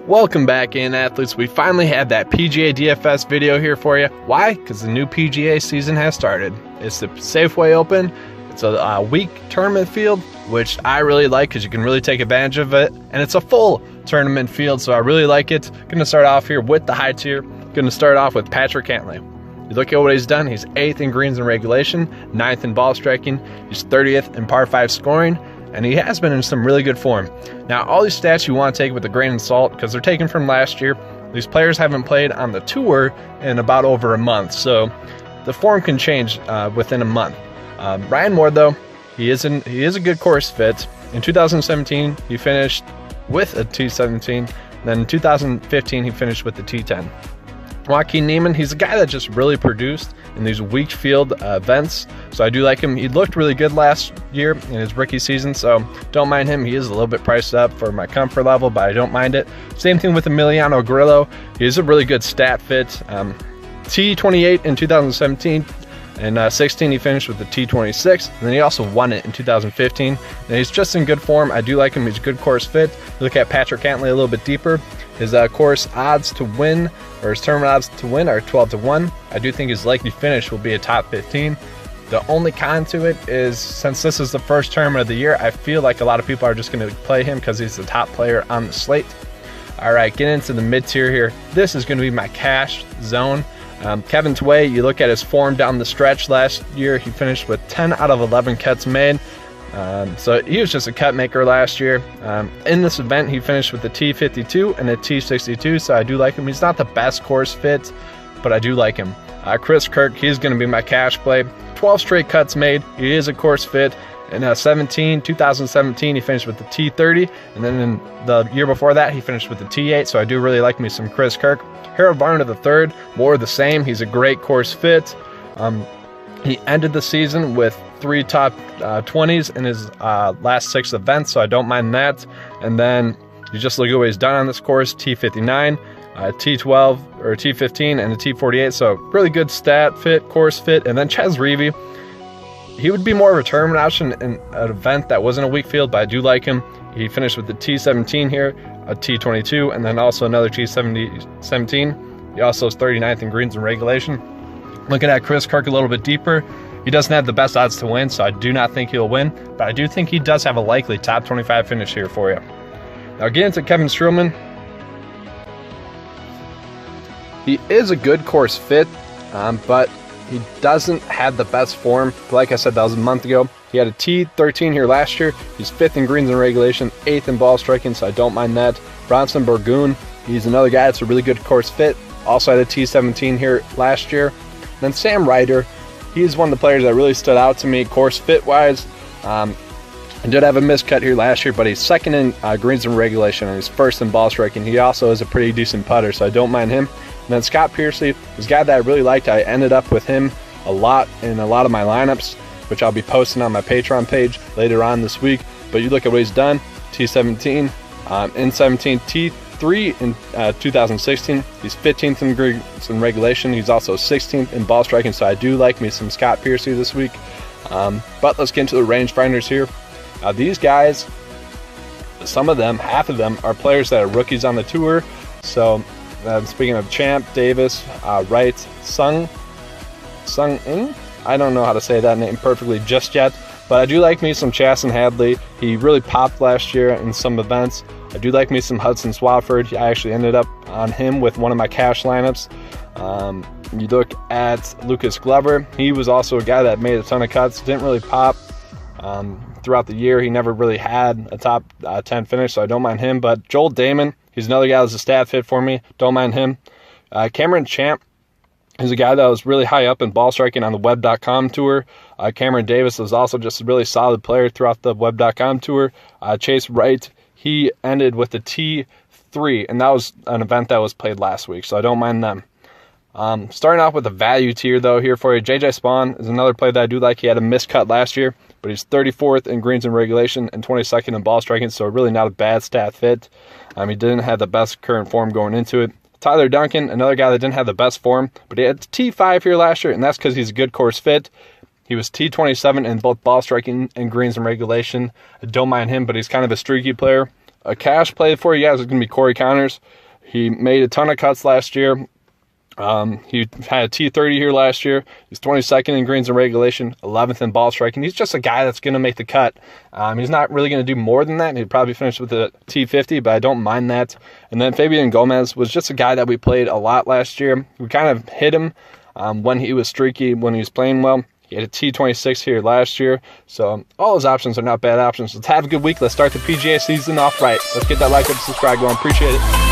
Welcome back in, athletes. We finally have that PGA DFS video here for you. Why? Because the new PGA season has started. It's the Safeway Open. It's a week tournament field, which I really like because you can really take advantage of it. And it's a full tournament field, so I really like it. Going to start off here with the high tier. Going to start off with Patrick Cantlay. You look at what he's done. He's 8th in greens and regulation, 9th in ball striking. He's 30th in par 5 scoring. And he has been in some really good form. Now, all these stats you want to take with a grain of salt because they're taken from last year. These players haven't played on the tour in about over a month, so the form can change within a month. Ryan Moore, though, he is a good course fit. In 2017, he finished with a T17. Then in 2015, he finished with the T10. Joaquin Niemann, he's a guy that just really produced in these weak field events, so I do like him. He looked really good last year in his rookie season, so don't mind him. He is a little bit priced up for my comfort level, but I don't mind it. Same thing with Emiliano Grillo. He is a really good stat fit. T28 in 2017. In 16, he finished with the T26, and then he also won it in 2015. And he's just in good form. I do like him. He's a good course fit. Look at Patrick Cantlay a little bit deeper. His course odds to win, or his tournament odds to win, are 12-1. I do think his likely finish will be a top 15. The only con to it is, since this is the first tournament of the year, I feel like a lot of people are just going to play him because he's the top player on the slate. All right, get into the mid-tier here. This is going to be my cash zone. Kevin Tway, you look at his form down the stretch last year, he finished with 10 out of 11 cuts made. So he was just a cut maker last year. In this event, he finished with the T52 and a T62, so I do like him. He's not the best course fit, but I do like him. Chris Kirk, he's going to be my cash play. 12 straight cuts made. He is a course fit. In 2017, he finished with the T30, and then in the year before that, he finished with the T8, so I do really like me some Chris Kirk. Harold Varner III, more of the same. He's a great course fit. He ended the season with 3 top 20s in his last 6 events, so I don't mind that. And then you just look at what he's done on this course: T59, T12 or T15, and a T48. So really good stat fit, course fit. And then Ches Reavie, he would be more of a tournament option in an event that wasn't a weak field, but I do like him. He finished with the T17 here, a T22, and then also another T17. He also is 39th in greens and regulation. Looking at Chris Kirk a little bit deeper, he doesn't have the best odds to win, so I do not think he'll win, but I do think he does have a likely top 25 finish here for you. Now get into Kevin Streelman. He is a good course fit, but he doesn't have the best form. Like I said, that was a month ago. He had a T13 here last year. He's 5th in greens and regulation, 8th in ball striking, so I don't mind that. Bronson Burgoon, he's another guy that's a really good course fit. Also had a T17 here last year. Then Sam Ryder, he's one of the players that really stood out to me course fit-wise. He did have a miscut here last year, but he's 2nd in greens and regulation, and he's 1st in ball striking. He also is a pretty decent putter, so I don't mind him. And then Scott Piercy, this guy that I really liked. I ended up with him a lot in a lot of my lineups, which I'll be posting on my Patron page later on this week. But you look at what he's done: T17, in 17, T3 in 2016. He's 15th in greens and regulation. He's also 16th in ball striking, so I do like me some Scott Piercy this week. But let's get into the rangefinders here. These guys, some of them, half of them, are players that are rookies on the tour. So speaking of Champ, Davis, Wright, Sung In, I don't know how to say that name perfectly just yet, but I do like me some Chasen Hadley. He really popped last year in some events. I do like me some Hudson Swafford. I actually ended up on him with one of my cash lineups. You look at Lucas Glover. He was also a guy that made a ton of cuts, didn't really pop throughout the year. He never really had a top 10 finish, so I don't mind him. But Joel Damon, he's another guy that's a stat fit for me. Don't mind him. Cameron Champ, he's a guy that was really high up in ball striking on the Web.com tour. Cameron Davis was also just a really solid player throughout the Web.com tour. Chase Wright, he ended with the T3, and that was an event that was played last week, so I don't mind them. Starting off with the value tier, though, here for you. JJ Spawn is another player that I do like. He had a miscut last year, but he's 34th in greens and regulation and 22nd in ball striking, so really not a bad stat fit. He didn't have the best current form going into it. Tyler Duncan, another guy that didn't have the best form, but he had T5 here last year, and that's because he's a good course fit. He was T27 in both ball striking and greens and regulation. I don't mind him, but he's kind of a streaky player. a cash play for you guys is going to be Corey Connors. He made a ton of cuts last year. He had a T30 here last year. He's 22nd in greens and regulation, 11th in ball striking. He's just a guy that's going to make the cut. He's not really going to do more than that. He'd probably finish with a T50, but I don't mind that. And then Fabian Gomez was just a guy that we played a lot last year. We kind of hit him when he was streaky, when he was playing well. He had a T26 here last year. So all those options are not bad options. Let's have a good week. Let's start the PGA season off right. Let's get that like and subscribe going. Appreciate it.